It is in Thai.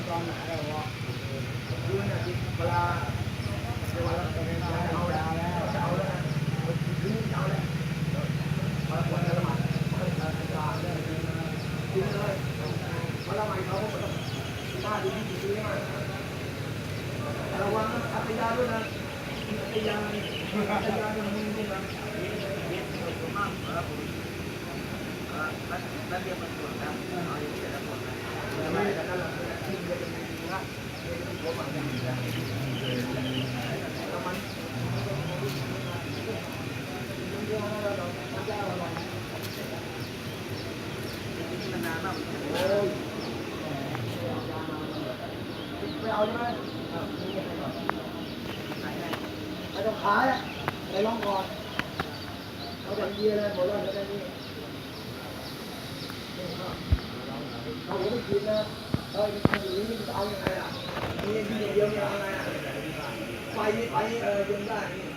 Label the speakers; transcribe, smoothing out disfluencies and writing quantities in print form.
Speaker 1: ตอนไหนแล้ววะดูเนี่ยเวลาเอาแล้วเอาแล้วคือเอาแล้วพอคนละหมาดกินเลยพอละหมาดเขาก็ต้องหน้าดีที่ดีมากระวังนะอัตยาด้วยนะอัตยาเนี่ยมึงนี่นะมากครับแล้วเรียกมันส่วนนะเอาอย่างนี้จะหมดนะไม่แต่นั่นแหละที่เรียกเป็นนะผมอ่ะมันนานมากโอ้ยไม่เอาใช่ไหมไม่ต้องขายอ่ะไปลองก่อนเอาแบบเยี่ยเลยหมดแล้วจะได้นี่เอาผมไม่คิดนะอย่างนี้จะเอายังไงล่ะนี่เดียวเนี่ยเอาไงไปยังได้นี่